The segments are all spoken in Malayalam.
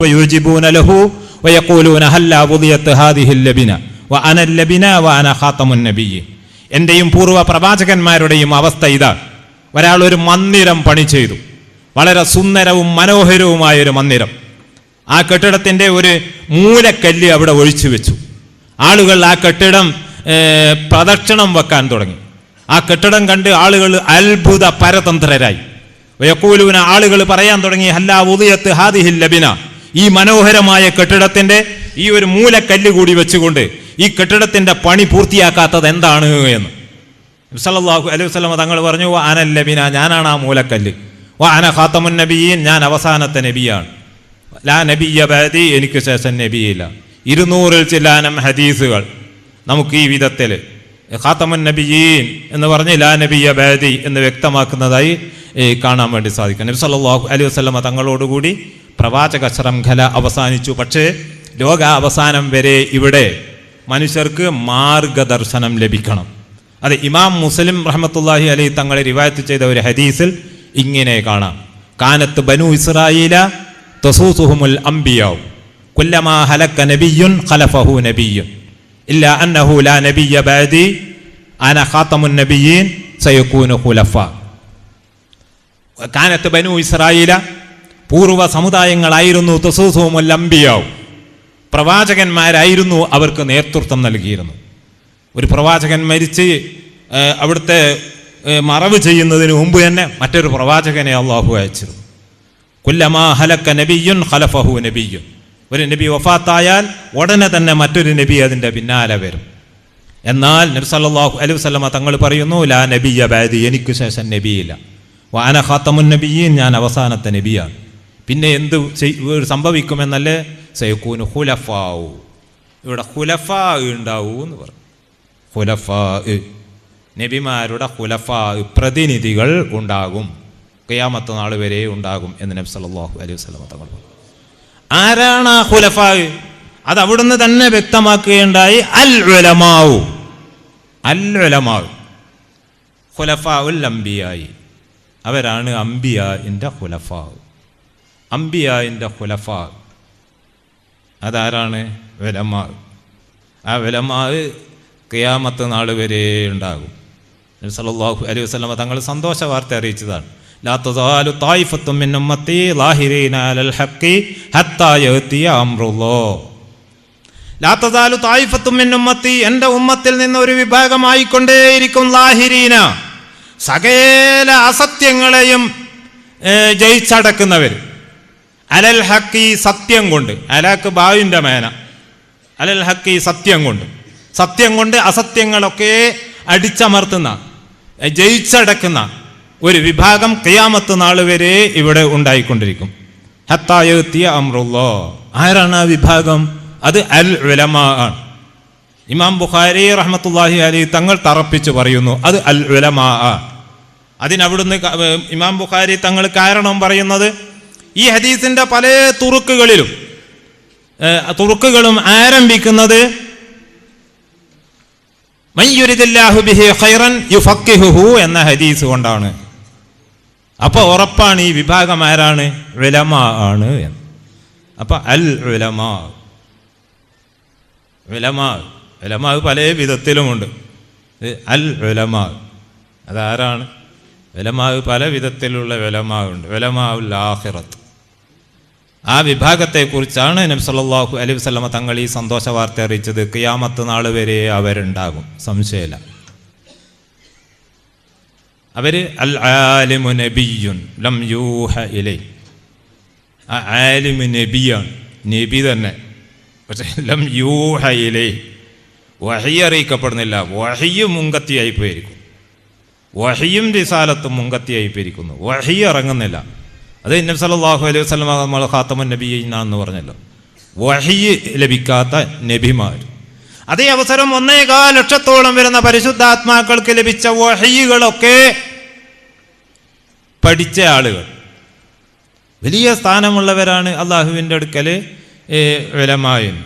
ويجيبون له ويقولون هلا وضيت هذه اللبنة وأنا اللبنة وأنا خاتم النبي. എന്റെയും പൂർവ്വ പ്രവാചകന്മാരുടെയും അവസ്ഥ ഇതാണ്. ഒരാൾ ഒരു മന്ദിരം പണി ചെയ്തു, വളരെ സുന്ദരവും മനോഹരവുമായൊരു മന്ദിരം. ആ കെട്ടിടത്തിന്റെ ഒരു മൂലക്കല്ല് അവിടെ ഒഴിച്ചു വെച്ചു. ആളുകൾ ആ കെട്ടിടം പ്രദക്ഷിണം വെക്കാൻ തുടങ്ങി. ആ കെട്ടിടം കണ്ട് ആളുകൾ അത്ഭുത പരതന്ത്രരായി. വയഖൂലൂന, ആളുകൾ പറയാൻ തുടങ്ങി, ഹല്ലാ ഉദിയത്ത് ഹാദിഹിൽ ലബിന, ഈ മനോഹരമായ കെട്ടിടത്തിന്റെ ഈ ഒരു മൂലക്കല്ല് കൂടി വെച്ചുകൊണ്ട് ഈ കെട്ടിടത്തിന്റെ പണി പൂർത്തിയാക്കാത്തത് എന്താണ് എന്ന് സല്ലല്ലാഹു അലൈഹി വസല്ലം തങ്ങൾ പറഞ്ഞു, അനൽ ലബിന, ഞാനാണ് ആ മൂലക്കല്ല്. അന ഖാതമുൻ നബിയീൻ, ഞാൻ അവസാനത്തെ നബിയാണ്. ലാ നബിയ്യ ബഅദി, എനിക്ക് ശേഷം നബിയില്ല. 200-ൽ ചില്ലാനം ഹദീസുകൾ നമുക്ക് ഈ വിധത്തിൽ ഖാതമുൻ നബിയീൻ എന്ന് പറഞ്ഞ് ലാ നബിയ്യ ബഅദി എന്ന് വ്യക്തമാക്കുന്നതായി കാണാൻ വേണ്ടി സാധിക്കും. നബി സല്ലല്ലാഹു അലൈഹി വസല്ലം തങ്ങളോടുകൂടി പ്രവാചക ശൃംഖല അവസാനിച്ചു. പക്ഷേ ലോകാവസാനം വരെ ഇവിടെ മനുഷ്യർക്ക് മാർഗദർശനം ലഭിക്കണം. അത് ഇമാം മുസ്ലിം റഹ്മത്തുള്ളാഹി അലൈഹി തങ്ങളെ റിവായത്ത് ചെയ്ത ഒരു ഹദീസിൽ ഇങ്ങനെ കാണാം, കാനത്ത് ബനു ഇസ്രായീല തസൂസുഹുമുൽ അംബിയാ കുല്ലമാ ഹലക നബിയ്യുൻ ഖലഫഹു നബിയ്യുൻ ഇല്ലാ അന്നഹു ലാ നബിയ്യ ബഅദി അന ഖാതമുൻ നബിയ്യീൻ സയകൂനു ഖുലഫാ. കാനത്ത് ബനു ഇസ്രായീല, പൂർവ്വ സമുദായങ്ങളായിരുന്നു തസൂസുഹുമുൽ അംബിയാ, പ്രവാചകന്മാരായിരുന്നു അവർക്ക് നേതൃത്വം നൽകിയിരുന്നു. ഒരു പ്രവാചകൻ മരിച്ച് അവിടുത്തെ മറവ് ചെയ്യുന്നതിന് മുമ്പ് തന്നെ മറ്റൊരു പ്രവാചകനെ അള്ളാഹു അയച്ചിരുന്നു. കുല്ലമാ ഹലക നബിയ്യുൻ ഖലഫഹു നബിയ്യുൻ, ഒരു നബി വഫാത്തായാൽ ഉടനെ തന്നെ മറ്റൊരു നബി അതിൻ്റെ പിന്നാലെ വരും. എന്നാൽ നബി സല്ലല്ലാഹു അലൈഹി വസല്ലം തങ്ങൾ പറയുന്നു, ലാ നബിയ്യ ബഅദി, എനിക്ക് ശേഷം നബിയില്ല. വഅന ഖാതമുൻ നബിയ്യീൻ, ഞാൻ അവസാനത്തെ നബിയാണ്. പിന്നെ എന്ത് സംഭവിക്കുമെന്നല്ലേ, സയകൂനു ഖുലഫാഉ, ഇവിടെ ഖുലഫാ ഉണ്ടാവൂ എന്ന് പറഞ്ഞു. ഖുലഫാ, നബിമാരുടെ ഖുലഫാ, പ്രതിനിധികൾ ഉണ്ടാകും, ഖിയാമത്ത് നാൾ വരെ ഉണ്ടാകും എന്ന് നബി സല്ലല്ലാഹു അലൈഹി വസല്ലം തങ്ങൾ പറഞ്ഞു. ആരാണ് ആ ഖുലഫാ? അത് അവിടുന്ന് തന്നെ വ്യക്തമാക്കുകയുണ്ടായി, അൽ ഉലമാഉ, അൽ ഉലമാഉ ഖുലഫാഉൽ അംബിയായി, അവരാണ് അംബിയാഇന്റെ ഖുലഫാ. അംബിയാഇന്റെ ഖുലഫാ അതാരാണ്? ഉലമാ. ആ ഉലമാ ഖിയാമത്ത് നാൾ വരെ ഉണ്ടാകും. നബി സല്ലല്ലാഹു അലൈഹി വസല്ലം തങ്ങൾ സന്തോഷ വാർത്ത അറിയിച്ചതാണ്, ലാ തസാലു ത്വായിഫത്തും മിൻ ഉമ്മത്തി ലാഹിരീന അലൽ ഹഖി ഹത്താ യഅതിയ അംറുല്ലാഹ്. ലാ തസാലു ത്വായിഫത്തും മിൻ ഉമ്മത്തി, എൻ്റെ ഉമ്മത്തിൽ നിന്ന് ഒരു വിഭാഗമായിക്കൊണ്ടേയിരിക്കും, ലാഹിരീന, സകല അസത്യങ്ങളെയും ജയിച്ചടക്കുന്നവർ, അലൽ ഹക്കി, സത്യം കൊണ്ട്, അലാക്ക് ബാവിൻ്റെ മേന, അലൽ ഹക്കി, സത്യം കൊണ്ട്, സത്യം കൊണ്ട് അസത്യങ്ങളൊക്കെ അടിച്ചമർത്തുന്ന, ജയിച്ചടക്കുന്ന ഒരു വിഭാഗം ഖിയാമത്ത് നാൾ വരെ ഇവിടെ ഉണ്ടായിക്കൊണ്ടിരിക്കും. ഹത്താ യഅതിയ അംറുല്ലാഹ്. ആരാണ് ആ വിഭാഗം? അത് അൽ ഉലമാ ആണ്. ഇമാം ബുഖാരി റഹ്മത്തുള്ളാഹി അലൈഹി തങ്ങൾ തറപ്പിച്ച് പറയുന്നു, അത് അൽ ഉലമാ. അതിനവിടുന്ന് ഇമാം ബുഖാരി തങ്ങൾ കാരണം പറയുന്നത്, ഈ ഹദീസിന്റെ പല തുറുക്കുകളും ആരംഭിക്കുന്നത് മൻ യുരിദില്ലാഹു ബിഹി ഖൈറൻ യുഫഖിഹുഹു എന്ന ഹദീസ് കൊണ്ടാണ്. അപ്പൊ ഉറപ്പാണ് ഈ വിഭാഗം ആരാണ്? ഉലമാ ആണ് എന്ന്. അപ്പൊ അൽ ഉലമാ, ഉലമാ, ഉലമാ പല വിധത്തിലുമുണ്ട്. അൽ ഉലമാ അതാരാണ്? ഉലമാ പല വിധത്തിലുള്ള ഉലമാ ഉണ്ട്. ഉലമാ ഉൽ ആഖിറത്ത്, ആ വിഭാഗത്തെക്കുറിച്ചാണ് നബി സല്ലല്ലാഹു അലൈഹി വസല്ലം തങ്ങൾ ഈ സന്തോഷ വാർത്ത അറിയിച്ചത്. ഖിയാമത്ത് നാൾ വരെ അവരുണ്ടാകും, സംശയമില്ല. അവര് അൽ ആലിമു നബിയ്യുൻ ലം യൂഹ ഇലൈഹി, ആ ആലിമു നബിയാണ്, നബി തന്നെ, പക്ഷെ ലം യൂഹ ഇലൈഹി, വഹി അറിയിക്കപ്പെടുന്നില്ല. വഹിയ് മുങ്കത്തിയായി പോയിരിക്കും, വഹിയും റിസാലത്തും മുങ്കത്തിയായി പോയിരിക്കുന്നു, വഹി ഇറങ്ങുന്നില്ല. അത് നബി സല്ലല്ലാഹു അലൈഹി വസല്ലം നമ്മൾ ഖാതമുൻ നബിയ്യീൻ എന്ന് പറഞ്ഞല്ലോ, വഹി ലഭിക്കാത്ത നബിമാർ. അതേ അവസരം 1.25 ലക്ഷത്തോളം വരുന്ന പരിശുദ്ധാത്മാക്കൾക്ക് ലഭിച്ച വഹികളൊക്കെ പഠിച്ച ആളുകൾ, വലിയ സ്ഥാനമുള്ളവരാണ് അള്ളാഹുവിൻ്റെ അടുക്കൽ ഉലമാഇൻ.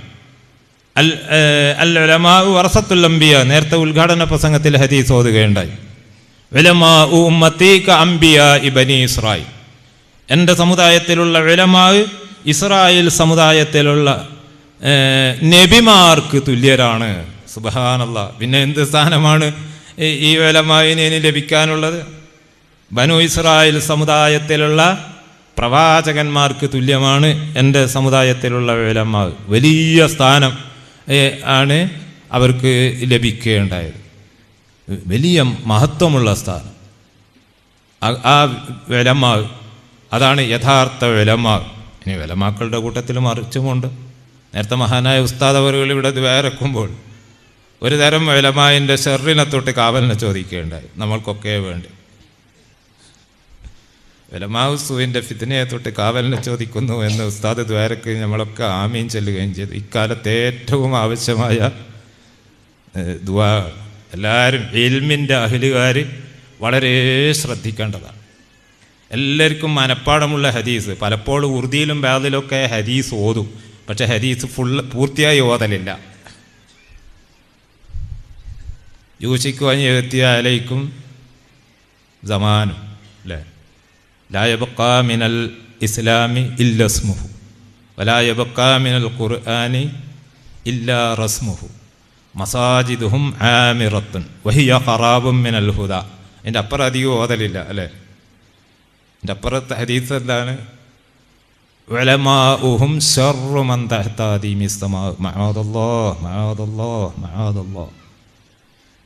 അൽ ഉലമാഉ വറസത്തുൽ അംബിയ, നേരത്തെ ഉദ്ഘാടന പ്രസംഗത്തിൽ ഹദീസ് ഓതുകയുണ്ടായി. ഉലമാഉ ഉമ്മത്തി ക അംബിയാഇ ബനി ഇസ്രായീൽ, എൻ്റെ സമുദായത്തിലുള്ള ഉലമാ ഇസ്രായേൽ സമുദായത്തിലുള്ള നബിമാർക്ക് തുല്യരാണ്. സുബ്ഹാനല്ലാഹ്. പിന്നെ എന്ത് സ്ഥാനമാണ് ഈ ഉലമാഇന് ലഭിക്കാനുള്ളത്? ബനു ഇസ്രായേൽ സമുദായത്തിലുള്ള പ്രവാചകന്മാർക്ക് തുല്യമാണ് എൻ്റെ സമുദായത്തിലുള്ള ഉലമാ. വലിയ സ്ഥാനം ആണ് അവർക്ക് ലഭിക്കേണ്ടായത്, വലിയ മഹത്വമുള്ള സ്ഥാനം. ആ ഉലമാ, അതാണ് യഥാർത്ഥ ഉലമാ. ഇനി ഉലമാക്കളുടെ കൂട്ടത്തിൽ മറിച്ചുമുണ്ട്. നേരത്തെ മഹാനായ ഉസ്താദ് അവറുകൾ ഇവിടെ ദ്വാരക്കുമ്പോൾ ഒരു തരം ഉലമായിൻ്റെ ഷെറിനെ തൊട്ട് കാവലിനെ ചോദിക്കുകയുണ്ടായി, നമ്മൾക്കൊക്കെ വേണ്ടി. ഉലമാവുസുവിൻ്റെ ഫിത്നയെ തൊട്ട് കാവലിനെ ചോദിക്കുന്നു എന്ന് ഉസ്താദ് ദ്വാരക്ക് നമ്മളൊക്കെ ആമീൻ ചെല്ലുകയും ചെയ്തു. ഇക്കാലത്ത് ഏറ്റവും ആവശ്യമായ ദുആ. എല്ലാവരും ഇൽമിൻ്റെ അഹ്ലുകാർ വളരെ ശ്രദ്ധിക്കേണ്ടതാണ്. എല്ലാവർക്കും മനപ്പാടമുള്ള ഹദീസ്, പലപ്പോഴും ഉറുദിയിലും ബാദിലൊക്കെ ഹദീസ് ഓതും, പക്ഷെ ഹദീസ് പൂർത്തിയായി ഓതലില്ല. യൂശിക്കു അൻ യഅ്തിയ അലൈക്കും സമാനും അല്ലേ, ലാ യബ്ഖാ മിനൽ ഇസ്ലാമി ഇല്ലാ ഇസ്മുഹു വലാ യബ്ഖാ മിനൽ ഖുർആനി ഇല്ലാ റസ്മുഹു മസാജിദുഹും ആമിറത്തുൻ വഹിയ ഖറാബും മിനൽ ഹുദാ. എൻ്റെ അപ്പുറം അധികം ഓതലില്ല അല്ലേ. എൻ്റെ അപ്പുറത്തെ ഹദീസ് എന്താണ്? ഉലമാഉഹും ശർറു മൻ തഹ്ത അദീമിസ് സമാ മഅദല്ലാഹ് മഅദല്ലാഹ് മഅദല്ലാഹ്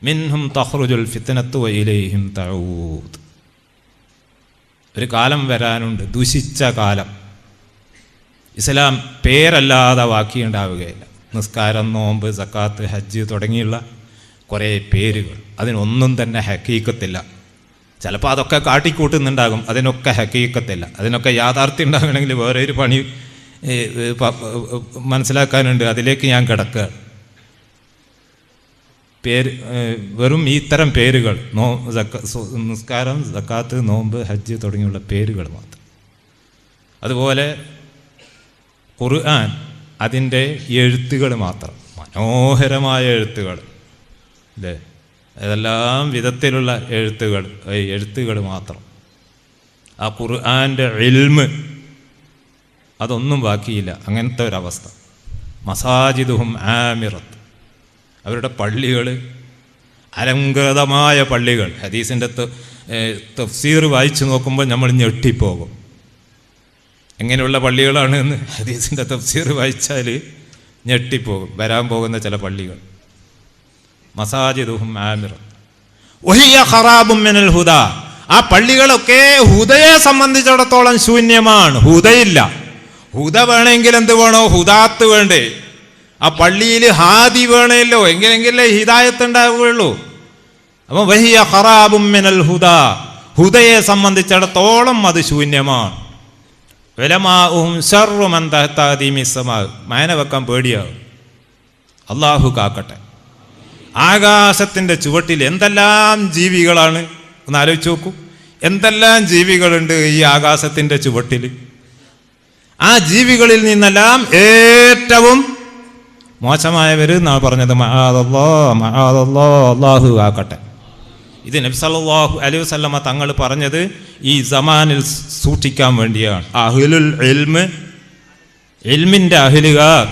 മിൻഹും തഖ്റുജുൽ ഫിത്നത്തു വഇലൈഹിം തഊദ്. ഒരു കാലം വരാനുണ്ട്, ദുഷിച്ച കാലം. ഇസ്ലാം പേരല്ലാതെ ബാക്കിയുണ്ടാവുകയില്ല. നിസ്കാരം, നോമ്പ്, സക്കാത്ത്, ഹജ്ജ് തുടങ്ങിയുള്ള കുറേ പേരുകൾ, അതിനൊന്നും തന്നെ ഹക്കീക്കത്തില്ല. ചിലപ്പോൾ അതൊക്കെ കാട്ടിക്കൂട്ടുന്നുണ്ടാകും, അതിനൊക്കെ ഹക്കീക്കത്തില്ല. അതിനൊക്കെ യാഥാർത്ഥ്യം ഉണ്ടാകണമെങ്കിൽ വേറെ ഒരു പണി മനസ്സിലാക്കാനുണ്ട്, അതിലേക്ക് ഞാൻ കിടക്കുക. പേര് വെറും ഇത്തരം പേരുകൾ, നിസ്കാരം, സക്കാത്ത്, നോമ്പ്, ഹജ്ജ് തുടങ്ങിയുള്ള പേരുകൾ മാത്രം. അതുപോലെ ഖുർആൻ, അതിൻ്റെ എഴുത്തുകൾ മാത്രം, മനോഹരമായ എഴുത്തുകൾ അല്ലേ, ഏതെല്ലാം വിധത്തിലുള്ള എഴുത്തുകൾ മാത്രം. ആ ഖുർആൻ്റെ ഇൽമ് അതൊന്നും ബാക്കിയില്ല. അങ്ങനത്തെ ഒരവസ്ഥ. മസാജിദുഹും ആമിറത്ത്, അവരുടെ പള്ളികൾ അലങ്കൃതമായ പള്ളികൾ. ഹദീസിൻ്റെ തഫ്സീർ വായിച്ചു നോക്കുമ്പോൾ നമ്മൾ ഞെട്ടിപ്പോകും, എങ്ങനെയുള്ള പള്ളികളാണ് എന്ന്. ഹദീസിൻ്റെ തഫ്സീർ വായിച്ചാൽ ഞെട്ടിപ്പോകും വരാൻ പോകുന്ന ചില പള്ളികൾ. മസാജിദുഹും ആമിറത്ത് വഹിയ ഖറാബും മിനൽ ഹുദാ. ആ പള്ളികളൊക്കെ ഹുദയെ സംബന്ധിച്ചിടത്തോളം ശൂന്യമാണ്, ഹുദയില്ല. ഹുദ വേണമെങ്കിൽ എന്ത് വേണോ? ഹുദാത്ത് വേണ്ടേ? ആ പള്ളിയിൽ ഹാദി വേണമല്ലോ, എങ്കിലെങ്കിലേ ഹിദായത്ത് ഉണ്ടാവുകയുള്ളൂ. അപ്പം വഹിയ ഖറാബും മിനൽ ഹുദാ, ഹുദയെ സംബന്ധിച്ചിടത്തോളം അത് ശൂന്യമാണ്. ഉലമാഉഹും ശർറു മൻ തഹ്ത അദീമിസ് സമാ. മയന വെക്കാൻ പേടിയാവും. അള്ളാഹു കാക്കട്ടെ. ആകാശത്തിൻ്റെ ചുവട്ടിൽ എന്തെല്ലാം ജീവികളാണ്, ഒന്ന് ആലോചിച്ച് നോക്കൂ. എന്തെല്ലാം ജീവികളുണ്ട് ഈ ആകാശത്തിൻ്റെ ചുവട്ടിൽ. ആ ജീവികളിൽ നിന്നെല്ലാം ഏറ്റവും മോശമായവർ എന്നാണ് പറഞ്ഞത്. മഅദല്ലാഹ് മഅദല്ലാഹ്, അല്ലാഹു ആക്കട്ടെ. ഇത് നബി സല്ലല്ലാഹു അലൈഹി വസല്ലമ തങ്ങൾ പറഞ്ഞത് ഈ സമാനിൽ സൂക്ഷിക്കാൻ വേണ്ടിയാണ്. അഹ്ലുൽ ഇൽമ്, ഇൽമിൻ്റെ അഹ്ലുകാർ,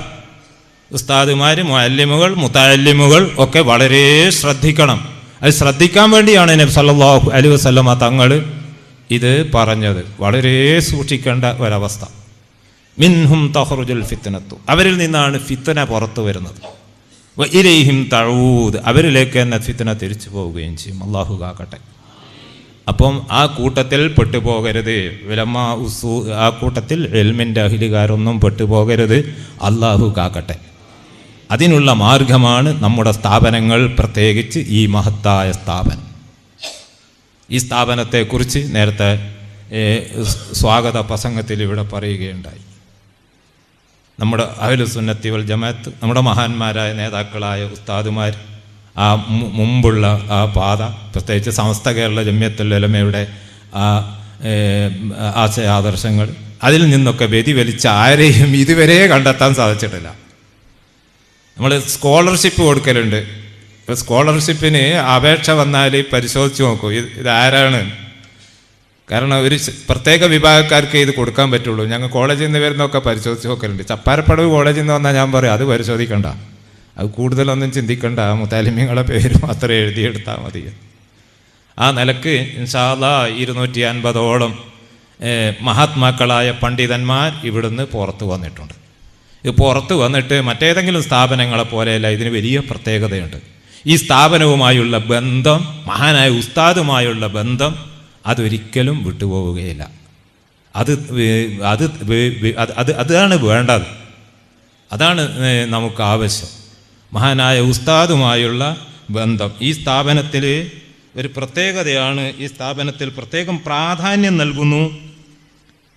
ഉസ്താദുമാർ, മുഅല്ലിമുകൾ, മുതഅല്ലിമുകൾ ഒക്കെ വളരെ ശ്രദ്ധിക്കണം. അത് ശ്രദ്ധിക്കാൻ വേണ്ടിയാണ് നബി സല്ലല്ലാഹു അലൈഹി വസല്ലമ തങ്ങൾ ഇത് പറഞ്ഞത്. വളരെ സൂക്ഷിക്കേണ്ട ഒരവസ്ഥ. മിൻഹും തഖ്റുജുൽ ഫിത്നത്തു, അവരിൽ നിന്നാണ് ഫിത്ന പുറത്തു വരുന്നത്. വഇലൈഹിം തഊദ്, അവരിലേക്ക് തന്നെ ഫിത്ന തിരിച്ചു പോവുകയും ചെയ്യും. അല്ലാഹു കാക്കട്ടെ. അപ്പം ആ കൂട്ടത്തിൽ പെട്ടുപോകരുത്. ഉലമാ ഉസൂ, ആ കൂട്ടത്തിൽ ഇൽമിൻ്റെ അഹ്ലുകാരൊന്നും പെട്ടുപോകരുത്. അല്ലാഹു കാക്കട്ടെ. അതിനുള്ള മാർഗമാണ് നമ്മുടെ സ്ഥാപനങ്ങൾ, പ്രത്യേകിച്ച് ഈ മഹത്തായ സ്ഥാപനം. ഈ സ്ഥാപനത്തെക്കുറിച്ച് നേരത്തെ സ്വാഗത പ്രസംഗത്തിൽ ഇവിടെ പറയുകയുണ്ടായി. നമ്മുടെ അഹ്ലു സുന്നത്തി വൽ ജമാഅത്ത്, നമ്മുടെ മഹാന്മാരായ നേതാക്കളായ ഉസ്താദുമാർ, ആ മുമ്പുള്ള ആ പാത, പ്രത്യേകിച്ച് സമസ്ത കേരള ജമിയത്തുൽ ഉലമയുടെ ആ ആശയാദർശങ്ങൾ, അതിൽ നിന്നൊക്കെ വ്യതിചലിച്ച ആരെയും ഇതുവരെ കണ്ടെത്താൻ സാധിച്ചിട്ടില്ല. നമ്മൾ സ്കോളർഷിപ്പ് കൊടുക്കലുണ്ട്. ഇപ്പോൾ സ്കോളർഷിപ്പിന് അപേക്ഷ വന്നാൽ പരിശോധിച്ച് നോക്കൂ, ഇതാരാണ്. കാരണം ഒരു പ്രത്യേക വിഭാഗക്കാർക്ക് ഇത് കൊടുക്കാൻ പറ്റുള്ളൂ. ഞങ്ങൾ കോളേജിൽ നിന്ന് വരുന്നതൊക്കെ പരിശോധിച്ച് നോക്കലുണ്ട്. ചപ്പാരപ്പടവ് കോളേജിൽ നിന്ന് വന്നാൽ ഞാൻ പറയും അത് പരിശോധിക്കണ്ട, അത് കൂടുതലൊന്നും ചിന്തിക്കണ്ട, മുത്താലിമ്യങ്ങളെ പേര് മാത്രം എഴുതിയെടുത്താൽ മതി. ആ നിലക്ക് ഇൻഷാ അല്ലാഹ് 250ഓളം മഹാത്മാക്കളായ പണ്ഡിതന്മാർ ഇവിടുന്ന് പുറത്ത് വന്നിട്ടുണ്ട്. ഇത് പുറത്ത് വന്നിട്ട് മറ്റേതെങ്കിലും സ്ഥാപനങ്ങളെ പോലെയല്ല, ഇതിന് വലിയ പ്രത്യേകതയുണ്ട്. ഈ സ്ഥാപനവുമായുള്ള ബന്ധം, മഹാനായ ഉസ്താദുമായുള്ള ബന്ധം അതൊരിക്കലും വിട്ടുപോവുകയില്ല. അതാണ് വേണ്ടത്, അതാണ് നമുക്ക് ആവശ്യം. മഹാനായ ഉസ്താദുമായുള്ള ബന്ധം ഈ സ്ഥാപനത്തിൽ ഒരു പ്രത്യേകതയാണ്. ഈ സ്ഥാപനത്തിൽ പ്രത്യേകം പ്രാധാന്യം നൽകുന്നു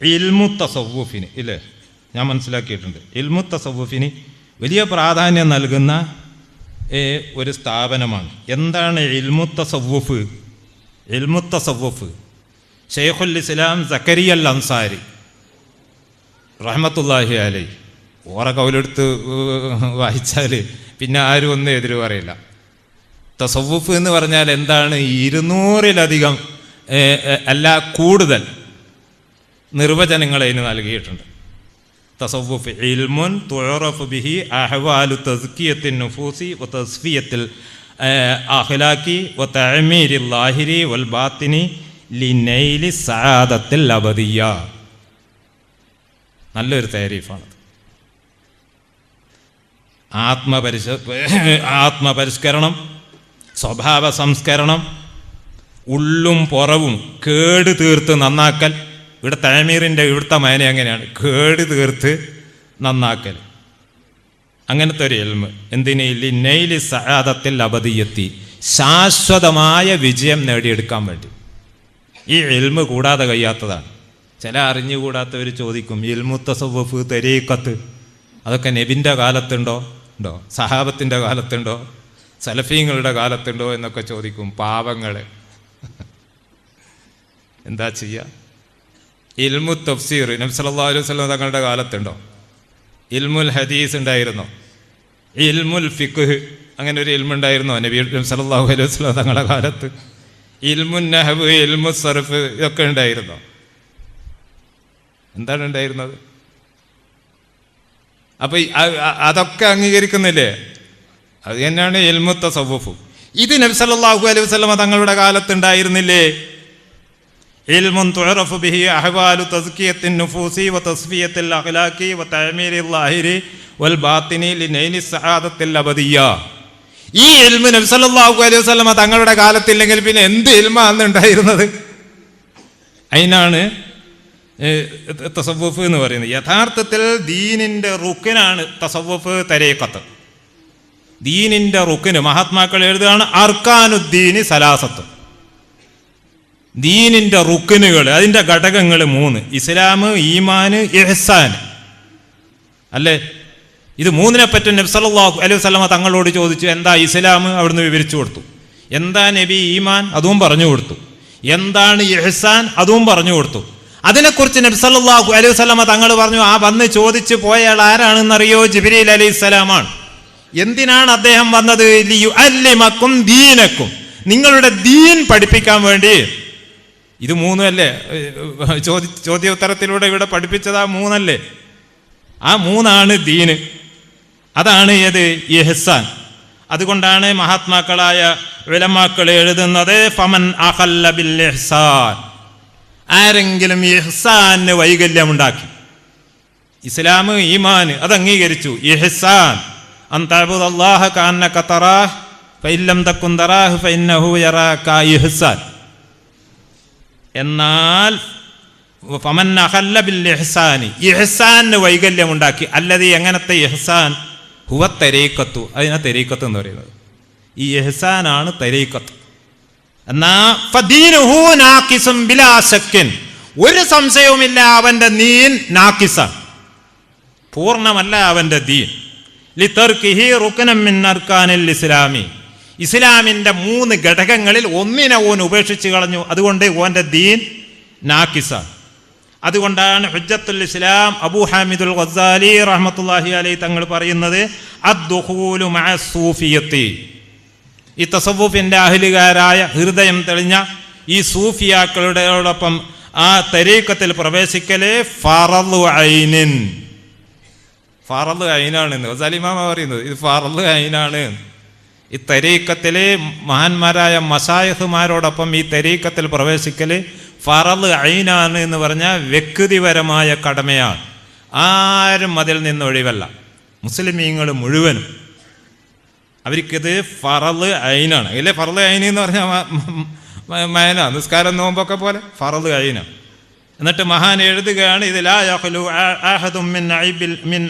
ഇൽമു തസവ്വുഫിന്, ഇല്ലേ? ഞാൻ മനസ്സിലാക്കിയിട്ടുണ്ട്. ഇൽമു തസവ്വുഫിന് വലിയ പ്രാധാന്യം നൽകുന്ന ഒരു സ്ഥാപനമാണ്. എന്താണ് ഇൽമു തസവ്വുഫ്? ഇൽമു തസവ്വുഫ് ശൈഖുൽ ഇസ്ലാം സക്കരിയ അൽ അൻസാരി റഹ്മത്തുള്ളാഹി അലൈഹി ഓറെ കൗലെടുത്ത് വായിച്ചാൽ പിന്നെ ആരും ഒന്നും എതിര് പറയില്ല. തസവ്വുഫ് എന്ന് പറഞ്ഞാൽ എന്താണ്? 200-ലധികം അല്ല കൂടുതൽ നിർവചനങ്ങൾ അതിന് നൽകിയിട്ടുണ്ട്. തസവ്വുഫ് ഇൽമുൻ തുഅറഫു ബിഹി അഹ്വാലു തസ്കിയത്തിൻ നുഫൂസി വ തസ്ഫിയത്തിൽ അഖ്ലാഖി വ തഅമീരിൽ ലാഹിരി വൽ ബാത്തിനി ലിനൈലി സഅദത്തിൽ അബദിയ്യ. നല്ലൊരു താരീഫാണ്. ആത്മപരിഷ്കരണം, സ്വഭാവ സംസ്കരണം, ഉള്ളും പുറവും കേട് തീർത്ത് നന്നാക്കൽ. ഇവിടെ തഅമീറിൻ്റെ ഇവിടുത്തെ മയന അങ്ങനെയാണ്, കേട് തീർത്ത് നന്നാക്കൽ. അങ്ങനത്തെ ഒരു ഇൽമ്. എന്തിന്? ലിനൈലി സഅദത്തിൽ അബദിയ്യത്തി, ശാശ്വതമായ വിജയം നേടിയെടുക്കാൻ വേണ്ടി. ഈ ഇൽമ് കൂടാതെ കഴിയാത്തതാണ്. ചില അറിഞ്ഞുകൂടാത്തവർ ചോദിക്കും, ഇൽമു തസവ്വുഫ് തരീഖത്ത് അതൊക്കെ നബിൻ്റെ കാലത്തുണ്ടോ? ഉണ്ടോ? സഹാബത്തിൻ്റെ കാലത്തുണ്ടോ? സലഫീങ്ങളുടെ കാലത്തുണ്ടോ എന്നൊക്കെ ചോദിക്കും. പാവങ്ങൾ എന്താ ചെയ്യുക? ഇൽമു തഫ്സീർ നബി സല്ലല്ലാഹു അലൈഹി വസല്ലം തങ്ങളുടെ കാലത്തുണ്ടോ? ഇൽമുൽ ഹദീസ് ഉണ്ടായിരുന്നോ? ഇൽമുൽ ഫിഖ് അങ്ങനെ ഒരു ഇൽമുണ്ടായിരുന്നോ നബി സല്ലല്ലാഹു അലൈഹി വസല്ലം തങ്ങളുടെ കാലത്ത്? ഇൽമുൻ നഹ്വ്, ഇൽമു സർഫ് ഇതൊക്കെ ഉണ്ടായിരുന്നോ? എന്താണ് ഉണ്ടായിരുന്നത്? അപ്പം അതൊക്കെ അംഗീകരിക്കുന്നില്ലേ? അത് തന്നെയാണ് ഇൽമു തസവ്വുഫ്. ഇത് നബി സല്ലല്ലാഹു അലൈഹി വസല്ലം തങ്ങളുടെ കാലത്തുണ്ടായിരുന്നില്ലേ? ഇൽമുൻ തുഅറഫു ബിഹി അഹ്വാലു തസ്കിയത്തിൻ നുഫൂസി വ തസ്ഫിയത്തിൽ അഖ്ലാഖി വ തഅമീരിൽ ലാഹിരി വൽ ബാത്തിനി ലിനൈലി സഅദത്തിൽ അബദിയ്യ. ഈ ഇൽമു നബി സല്ലല്ലാഹു അലൈഹി വസല്ലം തങ്ങളുടെ കാലത്തില്ലെങ്കിൽ പിന്നെ എന്ത് ഇൽമാണ് ഉണ്ടായിരുന്നത്? അതിനാണ് തസവ്വുഫ് എന്ന് പറയുന്നത്. യഥാർത്ഥത്തിൽ ദീനിൻ്റെ റുക്കിനാണ് തസവ്വുഫ് തരീഖത്ത്. ദീനിൻ്റെ റുക്കിന് മഹാത്മാക്കൾ എഴുതുകയാണ് അർക്കാനുദ്ദീനി സലാസത്ത്. ദീനിൻ്റെ റുക്കിനുകൾ, അതിൻ്റെ ഘടകങ്ങൾ 3: ഇസ്ലാം, ഈമാന്, ഇഹ്സാൻ. അല്ലേ? ഇത് 3നെ പറ്റി നബി സല്ലല്ലാഹു അലൈഹി വസല്ലം തങ്ങളോട് ചോദിച്ചു. എന്താ ഇസ്ലാം? അവിടുന്ന് വിവരിച്ചു കൊടുത്തു. എന്താ നബി ഈമാൻ? അതും പറഞ്ഞു കൊടുത്തു. എന്താണ് ഇഹ്സാൻ? അതും പറഞ്ഞു കൊടുത്തു. അതിനെക്കുറിച്ച് നബി സല്ലല്ലാഹു അലൈഹി വസല്ലം തങ്ങൾ പറഞ്ഞു, ആ വന്ന് ചോദിച്ചു പോയയാൾ ആരാണെന്നറിയോ? ജിബ്രീൽ അലൈഹിസ്സലാമാണ്. എന്തിനാണ് അദ്ദേഹം വന്നത്? ലിയുഅല്ലിമക്കും ദീനക്കും, നിങ്ങളുടെ ദീൻ പഠിപ്പിക്കാൻ വേണ്ടി. ഇത് 3 അല്ലേ? ചോദ്യോത്തരത്തിലൂടെ ഇവിടെ പഠിപ്പിച്ചത് ആ 3 അല്ലേ? ആ 3 ദീന്. അതാണ് ഏത്? ഇഹ്സാൻ. അതുകൊണ്ടാണ് മഹാത്മാക്കളായ ഉലമാക്കൾ എഴുതുന്നത് ഫമൻ അഖല്ല ബിൽ ഇഹ്സാൻ, ആരെങ്കിലും ഇഹ്സാന് വൈകല്യമുണ്ടാക്കി, ഇസ്ലാം, ഈമാൻ അത് അംഗീകരിച്ചു, ഇഹ്സാൻ അൻ തഅബുദല്ലാഹ കഅന്നക തറാഹ് ഫഇൻ ലം തകുൻ തറാഹ് ഫഇന്നഹു യറാക, ഇഹ്സാൻ. എന്നാൽ ഫമൻ അഖല്ല ബിൽ ഇഹ്സാനി, ഇഹ്സാന് വൈകല്യമുണ്ടാക്കി. അല്ലതി എങ്ങനത്തെ ഇഹ്സാൻ? ഹുവ തരീഖത്തു, അതിനാ തരീഖത്ത് എന്ന് പറയുന്നത്. ഈ ഇഹ്സാനാണ് തരീഖത്ത്. എന്നാ ഫദീനുഹു നാഖിസുൻ ബിലാ ശക്കിൻ, ഒരു സംശയവുമില്ല അവന്റെ ദീൻ നാഖിസാണ്, പൂർണ്ണമല്ല അവന്റെ ദീൻ. ലിതർക്കിഹി റുക്നൻ മിൻ അർക്കാനിൽ ഇസ്ലാമി, ഇസ്ലാമിന്റെ 3 ഘടകങ്ങളിൽ ഒന്നിനെ ഓൻ ഉപേക്ഷിച്ച് കളഞ്ഞു. അതുകൊണ്ട് ഓന്റെ ദീൻ നാഖിസാണ്. അതുകൊണ്ടാണ് ഹുജ്ജത്തുൽ ഇസ്ലാം അബൂ ഹാമിദുൽ ഗസാലി റഹ്മത്തുള്ളാഹി അലൈഹി തങ്ങൾ പറയുന്നത് അദ്ദുഖൂലു മഅ സൂഫിയത്തി, ഈ തസവ്വുഫിന്റെ അഹ്ലുകാരായ ഹൃദയം തെളിഞ്ഞ ഈ സൂഫിയാക്കളോടൊപ്പം ആ തരീഖത്തിൽ പ്രവേശിക്കല് ഫറളു ഐനിൻ, ഫറളു ഐനാണെന്ന് സലിമാമ പറയുന്നത്. ഇത് ഫറളു ഐനാണ്. ഈ തരീഖത്തില് മഹാന്മാരായ മശായിഖുമാരോടൊപ്പം ഈ തരീഖത്തിൽ പ്രവേശിക്കല് ഫറളു ഐനാണ് എന്ന് പറഞ്ഞാൽ വ്യക്തിപരമായ കടമയാണ്. ആരും അതിൽ നിന്ന് ഒഴിവല്ല. മുസ്ലിമീങ്ങൾ മുഴുവനും അവർക്കിത് ഫറള് ഐനാണ്. ഇല്ലേ ഫറള് ഐനി എന്ന് പറഞ്ഞാൽ മയന നിസ്കാരം നോമ്പൊക്കെ പോലെ ഫറള് ഐനാണ്. എന്നിട്ട് മഹാൻ എഴുതുകയാണ്, ഇത് ലാ യഖ്ലു അഹദും മിൻ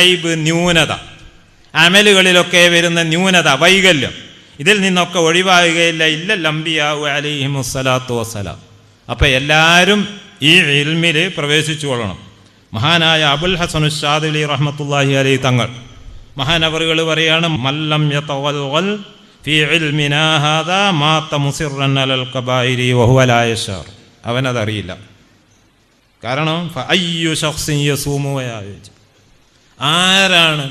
ഐബ് ന്യൂനത, അമലുകളിലൊക്കെ വരുന്ന ന്യൂനത, വൈകല്യം, ഇതിൽ നിന്നൊക്കെ ഒഴിവാകുകയില്ല ഇല്ലൽ അംബിയാഉ അലൈഹിമുസ്സലാത്തു വസ്സലാം. അപ്പം എല്ലാവരും ഈ ഇൽമിൽ പ്രവേശിച്ചു കൊള്ളണം. മഹാനായ അബുൽ ഹസനു ശാദിലി റഹ്മത്തുള്ളാഹി അലൈഹി തങ്ങൾ മഹാനവറുകൾ പറയാണ്, മല്ലം യതവൽ ഫീ ഇൽമിനാ ഹാദാ മാത മുസിറൻ അലൽ കബായിരി വഹുവ ലാ യശർ. അവനതറിയില്ല. കാരണം ഫഅയ്യു ശഖ്സിൻ യസൂമു വയഅജ്, ആരാണ്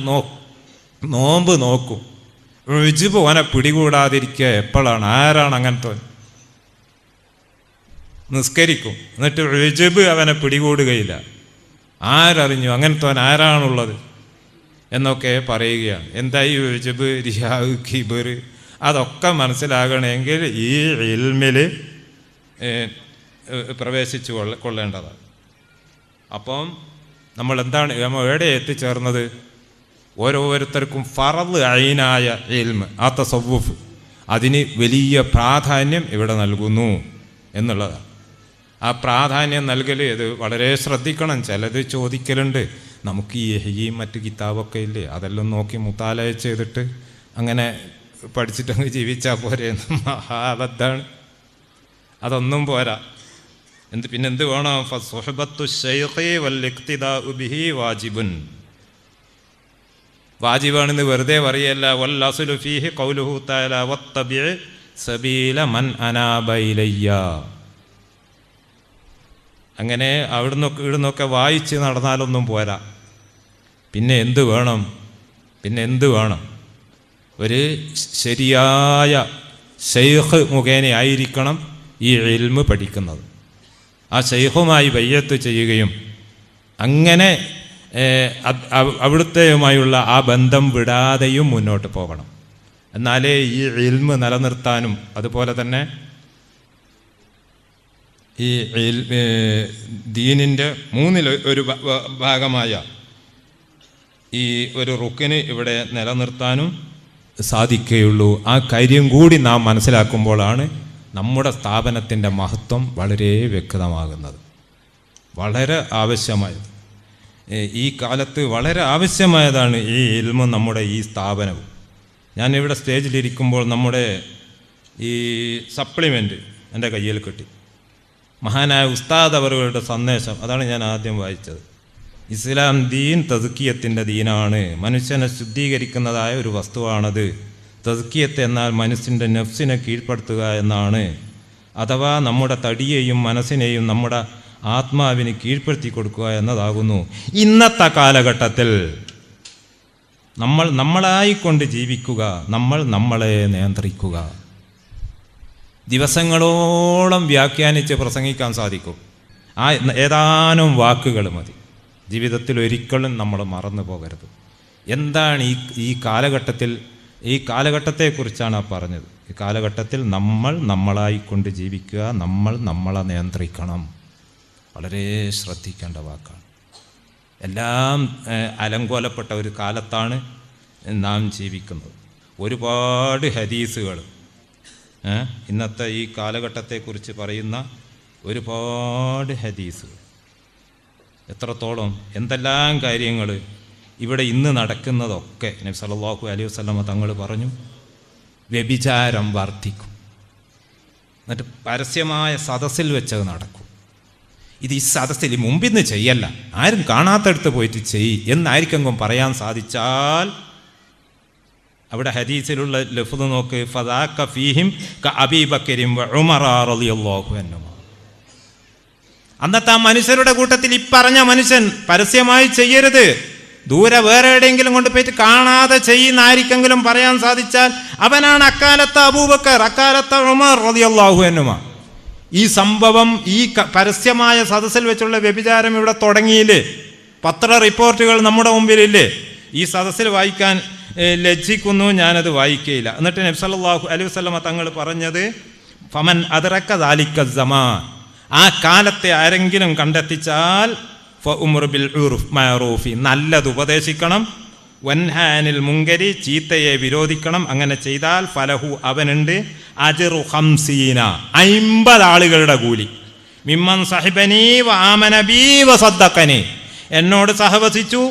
നോമ്പ് നോക്കും, ഉജ്ബ് ഓനെ പിടികൂടാതിരിക്കുക എപ്പോഴാണ്? ആരാണ് അങ്ങനത്തെ? നിസ്കരിക്കും, എന്നിട്ട് ഉജ്ബ് അവനെ പിടികൂടുകയില്ല. ആരറിഞ്ഞു അങ്ങനത്തെ ആരാണുള്ളത് എന്നൊക്കെ പറയുകയാണ്. എന്തായി ഉജ്ബ്, റിയാഹ്, കിബർ, അതൊക്കെ മനസ്സിലാകണമെങ്കിൽ ഈ ഇൽമിൽ പ്രവേശിച്ചു കൊള്ളേണ്ടതാണ്. അപ്പം നമ്മൾ എവിടെ എത്തിച്ചേർന്നത്? ഓരോരുത്തർക്കും ഫറള് ഐനായ ഇൽമ്, ആ തസവ്വുഫ്, അതിന് വലിയ പ്രാധാന്യം ഇവിടെ നൽകുന്നു എന്നുള്ളതാണ്. ആ പ്രാധാന്യം നൽകൽ ഇത് വളരെ ശ്രദ്ധിക്കണം. ചിലത് ചോദിക്കലുണ്ട്, നമുക്ക് ഈ യഹ്യയും മറ്റ് കിതാബൊക്കെ ഇല്ലേ, അതെല്ലാം നോക്കി മുത്താലയ ചെയ്തിട്ട് അങ്ങനെ പഠിച്ചിട്ടങ്ങ് ജീവിച്ചാൽ പോരെ? മഹാബദ്ധാണ്, അതൊന്നും പോരാ. പിന്നെന്ത് വേണം? ഫസുഹ്ബത്തു ശൈഖി വൽ ഇഖ്തിദാഉ ബിഹി വാജിബുൻ, വാജിബാണെന്ന് വെറുതെ പറയല്ല. വൽ അസ്ലു ഫീഹി ഖൗലുഹു തആല വത്തബിഅ സബീല മൻ അനാബ ഇലയ്യ. അങ്ങനെ ഇവിടുന്നൊക്കെ വായിച്ച് നടന്നാലൊന്നും പോരാ. പിന്നെ എന്ത് വേണം? ഒരു ശരിയായ ശൈഖ് മുഖേന ആയിരിക്കണം ഈ ഇൽമ് പഠിക്കുന്നത്. ആ ശൈഖുമായി ബയ്യത്ത് ചെയ്യുകയും അങ്ങനെ അവിടുത്തെയുമായുള്ള ആ ബന്ധം വിടാതെയും മുന്നോട്ട് പോകണം. എന്നാലേ ഈ ഇൽമ് നിലനിർത്താനും, അതുപോലെ തന്നെ ഈ ദീനിൻ്റെ മൂന്നിൽ ഒരു ഭാഗമായ ഈ ഒരു റുക്കിന് ഇവിടെ നിലനിർത്താനും സാധിക്കുകയുള്ളൂ. ആ കാര്യം കൂടി നാം മനസ്സിലാക്കുമ്പോഴാണ് നമ്മുടെ സ്ഥാപനത്തിൻ്റെ മഹത്വം വളരെ വ്യക്തമാകുന്നത്. വളരെ ആവശ്യമായത്, ഈ കാലത്ത് വളരെ ആവശ്യമായതാണ് ഈ ഇൽമ്, നമ്മുടെ ഈ സ്ഥാപനവും. ഞാനിവിടെ സ്റ്റേജിലിരിക്കുമ്പോൾ നമ്മുടെ ഈ സപ്ലിമെൻ്റ് എൻ്റെ കയ്യിൽ കിട്ടി. മഹാനായ ഉസ്താദ് അവരുടെ സന്ദേശം, അതാണ് ഞാൻ ആദ്യം വായിച്ചത്. ഇസ്ലാം ദീൻ തസ്കിയത്തിൻ്റെ ദീനാണ്, മനുഷ്യനെ ശുദ്ധീകരിക്കുന്നതായ ഒരു വസ്തുവാണത്. തസ്കിയത്ത് എന്നാൽ മനുഷ്യൻ്റെ നഫ്സിനെ കീഴ്പ്പെടുത്തുക എന്നാണ്. അഥവാ നമ്മുടെ തടിയെയും മനസ്സിനെയും നമ്മുടെ ആത്മാവിന് കീഴ്പ്പെടുത്തി കൊടുക്കുക എന്നതാകുന്നു. ഇന്നത്തെ കാലഘട്ടത്തിൽ നമ്മളായിക്കൊണ്ട് ജീവിക്കുക, നമ്മളെ നിയന്ത്രിക്കുക. ദിവസങ്ങളോളം വ്യാഖ്യാനിച്ച് പ്രസംഗിക്കാൻ സാധിക്കും. ആ ഏതാനും വാക്കുകൾ മതി. ജീവിതത്തിൽ ഒരിക്കലും നമ്മൾ മറന്നു പോകരുത്. എന്താണ് ഈ കാലഘട്ടത്തെക്കുറിച്ചാണ് പറഞ്ഞത്. ഈ കാലഘട്ടത്തിൽ നമ്മളായിക്കൊണ്ട് ജീവിക്കുക, നമ്മളെ നിയന്ത്രിക്കണം. വളരെ ശ്രദ്ധിക്കേണ്ട വാക്കാണ്. എല്ലാം അലങ്കോലപ്പെട്ട ഒരു കാലത്താണ് നാം ജീവിക്കുന്നത്. ഒരുപാട് ഹദീസുകൾ ഇന്നത്തെ ഈ കാലഘട്ടത്തെക്കുറിച്ച് പറയുന്ന ഒരുപാട് ഹദീസുകൾ, എത്രത്തോളം എന്തെല്ലാം കാര്യങ്ങൾ ഇവിടെ ഇന്ന് നടക്കുന്നതൊക്കെ നബി സല്ലല്ലാഹു അലൈഹി വസല്ലമ തങ്ങൾ പറഞ്ഞു, വ്യഭിചാരം വർദ്ധിക്കും, എന്നിട്ട് പരസ്യമായ സദസ്സിൽ വെച്ചത് നടക്കും. ഇത് ഈ സദസ്സിൽ മുമ്പിൽ നിന്ന് ചെയ്യല്ല, ആരും കാണാത്തടുത്ത് പോയിട്ട് എന്നായിരിക്കും പറയാൻ സാധിച്ചാൽ അവിടെ ഹദീസിലുള്ള ലഫ്ദ് നോക്ക്, ഫദാക ഫീഹിം കഅബീ ബക്കറിൻ വഉമറ റളിയല്ലാഹു അൻഹുമാ. അന്നത്തെ ആ മനുഷ്യരുടെ കൂട്ടത്തിൽ ഈ പറഞ്ഞ മനുഷ്യൻ പരസ്യമായി ചെയ്യരുത്, ദൂരെ വേറെ എവിടെയെങ്കിലും കൊണ്ട് പോയിട്ട് കാണാതെ ചെയ്യുന്ന ആർക്കെങ്കിലും പറയാൻ സാധിച്ചാൽ അവനാണ് അക്കാലത്തെ അബൂബക്കർ, അക്കാലത്തെ ഉമർ റളിയല്ലാഹു അൻഹുമാ. ഈ സംഭവം ഈ പരസ്യമായ സദസ്സിൽ വെച്ചുള്ള വ്യഭിചാരം ഇവിടെ തുടങ്ങിയില്ലേ? പത്ര റിപ്പോർട്ടുകൾ നമ്മുടെ മുമ്പിലില്ലേ? ഈ സദസ്സിൽ വായിക്കാൻ ലജ്ജിക്കുന്നു, ഞാനത് വായിക്കുകയില്ല. എന്നിട്ട് നബി സല്ലല്ലാഹു അലൈഹി വസല്ലമ തങ്ങൾ പറഞ്ഞത് ഫമൻ അദ്റക ദാലിക സമാൻ, ആ കാലത്തെ ആരെങ്കിലും കണ്ടെത്തിച്ചാൽ ഫഉംറു ബിൽ മഅറൂഫി, നല്ലത് ഉപദേശിക്കണം, വൻഹാനിൽ മുങ്കരി, ചീത്തയെ വിരോധിക്കണം. അങ്ങനെ ചെയ്താൽ ഫലഹു, അവനുണ്ട് അജ്റു 50, 50 ആളുകളുടെ കൂലി. മിമ്മൻ സഹിബനി വആമന ബി വസദ്ദഖനി, എന്നോട് സഹവസിച്ചു,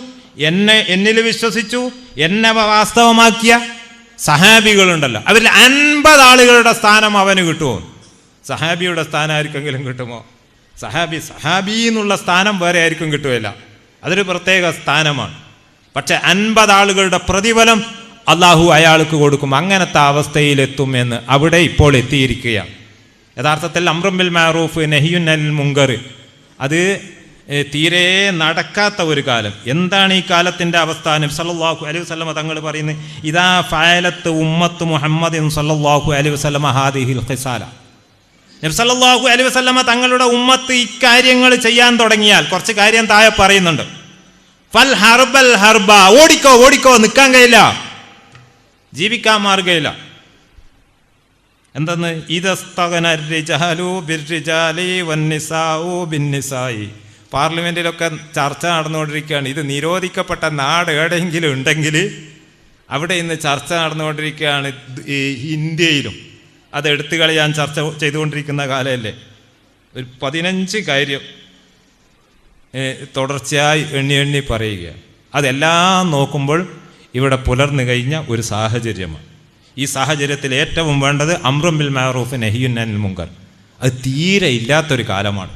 എന്നിൽ വിശ്വസിച്ചു, എന്നെ വാസ്തവമാക്കിയ സഹാബികളുണ്ടല്ലോ, അവരിൽ 50 ആളുകളുടെ സ്ഥാനം അവന് കിട്ടുമോ? സഹാബിയുടെ സ്ഥാനം ആർക്കെങ്കിലും കിട്ടുമോ? സഹാബി എന്നുള്ള സ്ഥാനം വേറെ ആർക്കും കിട്ടുകയില്ല, അതൊരു പ്രത്യേക സ്ഥാനമാണ്. പക്ഷെ 50 ആളുകളുടെ പ്രതിഫലം അള്ളാഹു അയാൾക്ക് കൊടുക്കും. അങ്ങനത്തെ അവസ്ഥയിലെത്തും എന്ന് അവിടെ ഇപ്പോൾ എത്തിയിരിക്കുകയാണ്. യഥാർത്ഥത്തിൽ അംറും ബിൽ മഅറൂഫ് നഹിയുൻ അനിൽ മുങ്കർ അത് തീരെ നടക്കാത്ത ഒരു കാലം. എന്താണ് ഈ കാലത്തിൻ്റെ അവസ്ഥ? നബി സല്ലല്ലാഹു അലൈഹി വസല്ലമ തങ്ങൾ പറയുന്നത് ഇദാ ഫഅലത്ത് ഉമ്മത്ത് മുഹമ്മദിൻ സല്ലല്ലാഹു അലൈഹി വസല്ലമ ഹാദിഹിൽ ഖിസാല, നബി സല്ലല്ലാഹു അലൈഹി വസല്ലമ തങ്ങളുടെ ഉമ്മത്ത് ഇക്കാര്യങ്ങൾ ചെയ്യാൻ തുടങ്ങിയാൽ, കുറച്ച് കാര്യം താഴെ പറയുന്നുണ്ട്. ഫൽ ഹർബൽ ഹർബ, ഓടിക്കോ, നിൽക്കാൻ കഴിയില്ല, ജീവിക്കാൻ മാർഗയില്ല. എന്തെന്ന്? ഇദസ്തഗന റിജാലു ബിർരിജാലി വന്നിസാഉ ബിന്നിസായി. പാർലമെന്റിലൊക്കെ ചർച്ച നടന്നുകൊണ്ടിരിക്കുകയാണ്. ഇത് നിരോധിക്കപ്പെട്ട നാട് എവിടെയെങ്കിലും ഉണ്ടെങ്കിൽ അവിടെ ഇന്ന് ചർച്ച നടന്നുകൊണ്ടിരിക്കുകയാണ്. ഈ ഇന്ത്യയിലും അത് എടുത്തു കളയാൻ ചർച്ച ചെയ്തുകൊണ്ടിരിക്കുന്ന കാലമല്ലേ? ഒരു 15 കാര്യം തുടർച്ചയായി എണ്ണി പറയുക. അതെല്ലാം നോക്കുമ്പോൾ ഇവിടെ പുലർന്നു കഴിഞ്ഞ ഒരു സാഹചര്യമാണ്. ഈ സാഹചര്യത്തിൽ ഏറ്റവും വേണ്ടത് അംറും ബിൽ മഅറൂഫ് നഹിയുൻ അനിൽ മുങ്കർ. അത് തീരെ ഇല്ലാത്തൊരു കാലമാണ്.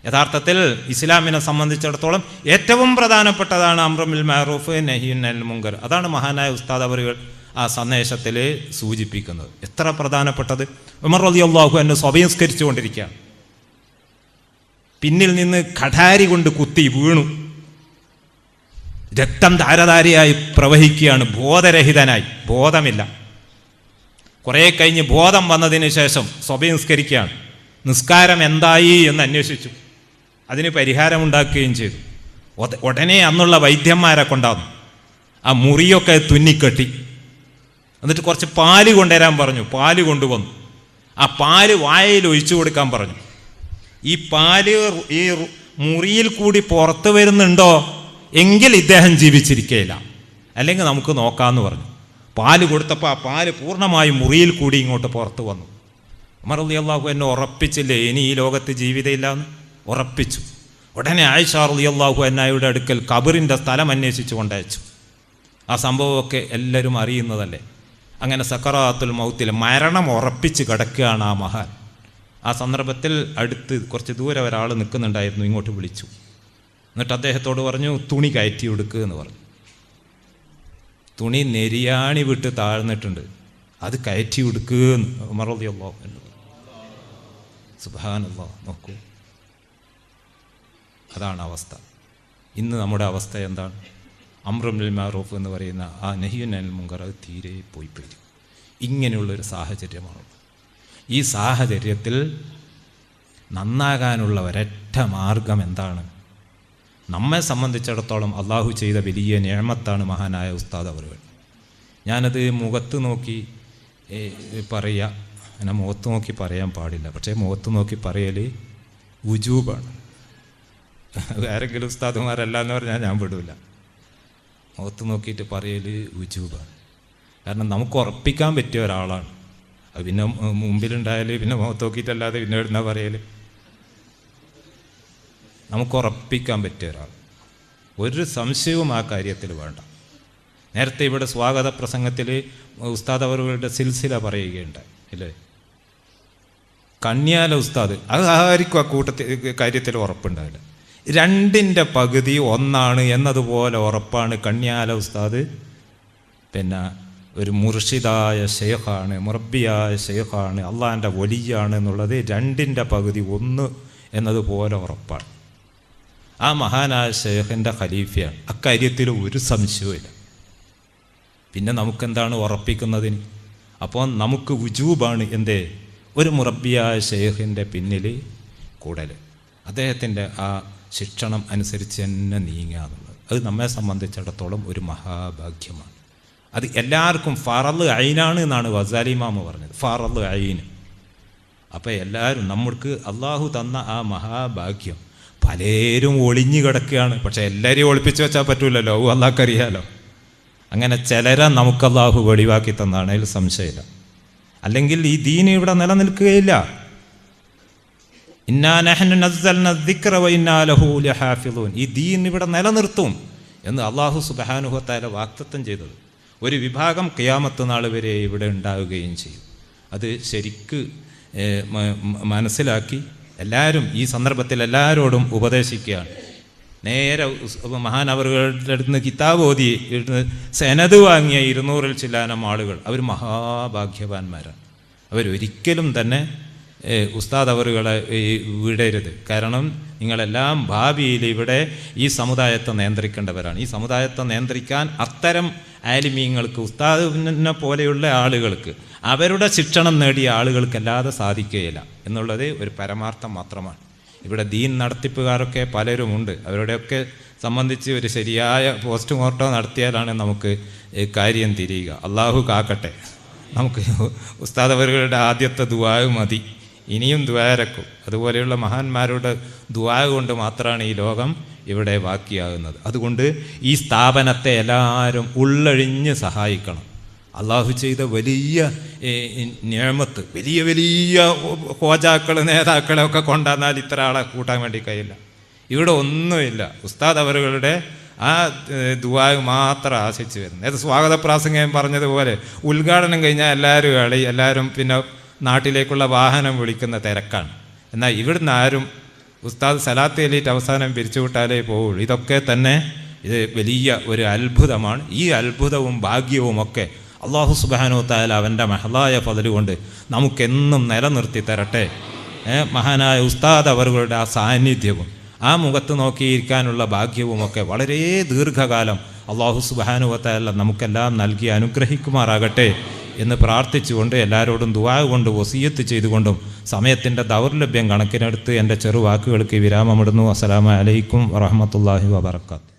യഥാർത്ഥത്തിൽ ഇസ്ലാമിനെ സംബന്ധിച്ചിടത്തോളം ഏറ്റവും പ്രധാനപ്പെട്ടതാണ് അംറും ബിൽ മഅറൂഫ് നഹിയുൻ അനിൽ മുങ്കർ. അതാണ് മഹാനായ ഉസ്താദ് അവറുകൾ ആ സന്ദേശത്തിൽ സൂചിപ്പിക്കുന്നത്. എത്ര പ്രധാനപ്പെട്ടത്! ഉമർ റളിയല്ലാഹു അൻഹു സ്വഭയംസ്കരിച്ചുകൊണ്ടിരിക്കുകയാണ്. പിന്നിൽ നിന്ന് കഠാരി കൊണ്ട് കുത്തി വീണു, രക്തം ധാരധാരയായി പ്രവഹിക്കുകയാണ്, ബോധരഹിതനായി, ബോധമില്ല. കുറേ കഴിഞ്ഞ് ബോധം വന്നതിന് ശേഷം സ്വഭയംസ്കരിക്കുകയാണ്. നിസ്കാരം എന്തായി എന്ന് അന്വേഷിച്ചു, അതിന് പരിഹാരമുണ്ടാക്കുകയും ചെയ്തു. ഉടനെ അന്നുള്ള വൈദ്യന്മാരെ കൊണ്ടാന്നു ആ മുറിയൊക്കെ തുന്നിക്കെട്ടി. എന്നിട്ട് കുറച്ച് പാല് കൊണ്ടുവരാൻ പറഞ്ഞു. പാല് കൊണ്ടുവന്നു. ആ പാല് വായയിൽ ഒഴിച്ചു കൊടുക്കാൻ പറഞ്ഞു. ഈ പാല് ഈ മുറിയിൽ കൂടി പുറത്തു വരുന്നുണ്ടോ എങ്കിൽ ഇദ്ദേഹം ജീവിച്ചിരിക്കുകയില്ല, അല്ലെങ്കിൽ നമുക്ക് നോക്കാമെന്ന് പറഞ്ഞു. പാല് കൊടുത്തപ്പോൾ ആ പാല് പൂർണ്ണമായും മുറിയിൽ കൂടി ഇങ്ങോട്ട് പുറത്തു വന്നു. ഉമർ റളിയല്ലാഹു അൻഹു ഉറപ്പിച്ചില്ലേ ഇനി ഈ ലോകത്ത് ജീവിതമില്ല എന്ന്? ഉറപ്പിച്ചു. ഉടനെ ആയിഷ റളിയല്ലാഹു അൻഹയുടെ അടുക്കൽ ഖബറിൻ്റെ സ്ഥലം അന്വേഷിച്ചു കൊണ്ടയച്ചു. ആ സംഭവമൊക്കെ എല്ലാവരും അറിയുന്നതല്ലേ. അങ്ങനെ സക്കറാത്തുൽ മൗത്തിൽ മരണം ഉറപ്പിച്ച് കിടക്കുകയാണ് ആ മഹാൻ. ആ സന്ദർഭത്തിൽ അടുത്ത് കുറച്ച് ദൂരെ ഒരാൾ നിൽക്കുന്നുണ്ടായിരുന്നു. ഇങ്ങോട്ട് വിളിച്ചു. എന്നിട്ട് അദ്ദേഹത്തോട് പറഞ്ഞു, തുണി കയറ്റി കൊടുക്കുക എന്ന് പറഞ്ഞു. തുണി നെരിയാണി വിട്ട് താഴ്ന്നിട്ടുണ്ട്, അത് കയറ്റി കൊടുക്കുക എന്ന് ഉമർ റളിയല്ലാഹു അൻഹു. സുബ്ഹാനല്ലാഹ്, നോക്കൂ, അതാണ് അവസ്ഥ. ഇന്ന് നമ്മുടെ അവസ്ഥ എന്താണ്? അംറും ബിൽ മഅറൂഫ് എന്ന് പറയുന്ന ആ നഹിയുൻ അനിൽ മുങ്കർ അത് തീരെ പോയി. ഇങ്ങനെയുള്ളൊരു സാഹചര്യമാണ്. ഈ സാഹചര്യത്തിൽ നന്നാകാനുള്ള ഒരൊറ്റ മാർഗം എന്താണ്? നമ്മെ സംബന്ധിച്ചിടത്തോളം അള്ളാഹു ചെയ്ത വലിയ നിഅമത്താണ് മഹാനായ ഉസ്താദ് അവറുകൾ. ഞാനത് മുഖത്ത് നോക്കി പറയുക, അങ്ങനെ മുഖത്ത് നോക്കി പറയാൻ പാടില്ല, പക്ഷേ മുഖത്ത് നോക്കി പറയൽ വുജൂബാണ്. ആരെങ്കിലും ഉസ്താദുമാരല്ല എന്ന് പറഞ്ഞാൽ ഞാൻ വിടില്ല. മുഖത്ത് നോക്കിയിട്ട് പറയൽ വുജൂബാണ്. കാരണം നമുക്ക് ഉറപ്പിക്കാൻ പറ്റിയ ഒരാളാണ്. അത് പിന്നെ മുമ്പിലുണ്ടായാൽ പിന്നെ മുഖത്ത് നോക്കിയിട്ടല്ലാതെ പിന്നെ എഴുതുന്ന പറയൽ നമുക്ക് ഉറപ്പിക്കാൻ പറ്റിയ ഒരാൾ. ഒരു സംശയവും ആ കാര്യത്തിൽ വേണ്ട. നേരത്തെ ഇവിടെ സ്വാഗത പ്രസംഗത്തിൽ ഉസ്താദ് അവരുടെ സിൽസില പറയുകയുണ്ടായി അല്ലേ? കണ്യാല ഉസ്താദ്, അത് ആർക്കും ആ കാര്യത്തിൽ ഉറപ്പുണ്ടാവില്ല. 2ന്റെ പകുതി 1 എന്നതുപോലെ ഉറപ്പാണ് കണ്യാല ഉസ്താദ്. പിന്നെ ഒരു മുർഷിദായ ഷെയ്ഖാണ്, മുറബിയായ ഷെയ്ഖാണ്, അള്ളാഹിൻ്റെ വലിയാണ് എന്നുള്ളത് 2ന്റെ പകുതി 1 എന്നതുപോലെ ഉറപ്പാണ്. ആ മഹാനായ ഷെയ്ഖിൻ്റെ ഖലീഫയാണ്. അക്കാര്യത്തിൽ ഒരു സംശയവുമില്ല. പിന്നെ നമുക്കെന്താണ് ഉറപ്പിക്കുന്നതിന്? അപ്പോൾ നമുക്ക് വുജൂബാണ് എന്തേ ഒരു മുറബിയായ ഷെയ്ഖിൻ്റെ പിന്നിൽ കൂടൽ, അദ്ദേഹത്തിൻ്റെ ആ ശിക്ഷണം അനുസരിച്ച് തന്നെ നീങ്ങുക എന്നുള്ളത്, അത് നമ്മെ സംബന്ധിച്ചിടത്തോളം ഒരു മഹാഭാഗ്യമാണ്. അത് എല്ലാവർക്കും ഫറള് ഐനാണ് എന്നാണ് ഗസാലി ഇമാം പറഞ്ഞത്, ഫറള് ഐൻ. അപ്പോൾ എല്ലാവരും നമ്മൾക്ക് അള്ളാഹു തന്ന ആ മഹാഭാഗ്യം പലരും ഒളിഞ്ഞു കിടക്കുകയാണ്. പക്ഷെ എല്ലാവരെയും ഒളിപ്പിച്ച് വെച്ചാൽ പറ്റൂലല്ലോ, അള്ളാഹ്ക്കറിയാലോ. അങ്ങനെ ചിലരെ നമുക്ക് അള്ളാഹു വെളിവാക്കി തന്നാണ്, അതിൽ സംശയമില്ല. അല്ലെങ്കിൽ ഈ ദീൻ ഇവിടെ നിലനിൽക്കുകയില്ല. ഇന്നാ നഹ്നു നസ്സൽന ദിക്റ വ ഇന്നാ ലഹു ലഹാഫിളൂൻ, ഈ ദീൻ ഇവിടെ നിലനിർത്തും എന്ന് അള്ളാഹു സുബ്ഹാനഹു വ തആല വാഗ്ദത്തം ചെയ്തത്. ഒരു വിഭാഗം ഖിയാമത്ത് നാൾ വരെ ഇവിടെ ഉണ്ടാവുകയും ചെയ്യും. അത് ശരിക്ക് മനസ്സിലാക്കി എല്ലാവരും ഈ സന്ദർഭത്തിൽ എല്ലാവരോടും ഉപദേശിക്കുകയാണ്. നേരെ മഹാനവറുകളുടെ അടുത്ത് നിന്ന് കിതാബ് ഓതി സെനത് വാങ്ങിയ 200-ൽ ചില്ലാനം ആളുകൾ, അവർ മഹാഭാഗ്യവാന്മാരാണ്. അവരൊരിക്കലും തന്നെ ഉസ്താദ് അവറുകളെ വിടരുത്. കാരണം നിങ്ങളെല്ലാം ഭാവിയിൽ ഇവിടെ ഈ സമുദായത്തെ നിയന്ത്രിക്കേണ്ടവരാണ്. ഈ സമുദായത്തെ നിയന്ത്രിക്കാൻ അത്തരം ആലിമീങ്ങൾക്ക്, ഉസ്താദിനെ പോലെയുള്ള ആളുകൾക്ക്, അവരുടെ ശിക്ഷണം നേടിയ ആളുകൾക്കല്ലാതെ സാധിക്കുകയില്ല എന്നുള്ളത് ഒരു പരമാർത്ഥം മാത്രമാണ്. ഇവിടെ ദീൻ നടത്തിപ്പുകാരൊക്കെ പലരുമുണ്ട്. അവരുടെയൊക്കെ സംബന്ധിച്ച് ഒരു ശരിയായ പോസ്റ്റ്മോർട്ടം നടത്തിയാലാണ് നമുക്ക് കാര്യം തിരിയുക. അള്ളാഹു കാക്കട്ടെ. നമുക്ക് ഉസ്താദ് അവരുടെ ആദ്യത്തെ ദുആ മതി, ഇനിയും ദുആരക്കും. അതുപോലെയുള്ള മഹാന്മാരുടെ ദുആ കൊണ്ട് മാത്രമാണ് ഈ ലോകം ഇവിടെ ബാക്കിയാകുന്നത്. അതുകൊണ്ട് ഈ സ്ഥാപനത്തെ എല്ലാവരും ഉള്ളഴിഞ്ഞ് സഹായിക്കണം. അള്ളാഹു ചെയ്ത വലിയ നിഅമത്ത്, വലിയ വലിയ ഹോജാക്കൾ നേതാക്കളെയൊക്കെ കൊണ്ടുവന്നാൽ ഇത്ര ആളെ കൂട്ടാൻ വേണ്ടി കഴിയില്ല. ഇവിടെ ഒന്നുമില്ല. ഉസ്താദ് അവരുടെ ആ ദുആ മാത്രം ആശിച്ചു വരുന്നത്. അത് സ്വാഗത പ്രാസംഗം പറഞ്ഞതുപോലെ ഉദ്ഘാടനം കഴിഞ്ഞാൽ എല്ലാവരും പിന്നെ നാട്ടിലേക്കുള്ള വാഹനം വിളിക്കുന്ന തിരക്കാണ്. എന്നാൽ ഇവിടുന്ന് ആരും ഉസ്താദ് സലാത്ത് ചൊല്ലിയിട്ട് അവസാനം പിരിച്ചുവിട്ടാലേ പോവുള്ളൂ. ഇതൊക്കെ തന്നെ ഇത് വലിയ ഒരു അത്ഭുതമാണ്. ഈ അത്ഭുതവും ഭാഗ്യവും ഒക്കെ അള്ളാഹു സുബ്ഹാനഹു വ തആല അവൻ്റെ മഹളായ ഫضل കൊണ്ട് നമുക്കെന്നും നിലനിർത്തി തരട്ടെ. മഹാനായ ഉസ്താദ് അവരുടെ ആ സാന്നിധ്യവും ആ മുഖത്ത് നോക്കിയിരിക്കാനുള്ള ഭാഗ്യവുമൊക്കെ വളരെ ദീർഘകാലം അള്ളാഹു സുബ്ഹാനഹു വ തആല നമുക്കെല്ലാം നൽകി അനുഗ്രഹിക്കുമാറാകട്ടെ എന്ന് പ്രാർത്ഥിച്ചുകൊണ്ട് എല്ലാവരോടും ദുആ കൊണ്ട് വസിയത്ത് ചെയ്തുകൊണ്ടും സമയത്തിൻ്റെ ദൗർലഭ്യം കണക്കിലെടുത്ത് എൻ്റെ ചെറുവാക്കുകൾക്ക് വിരാമമിടുന്നു. അസ്സലാമു അലൈക്കും വറഹ്മത്തുള്ളാഹി വബറകാതുഹു.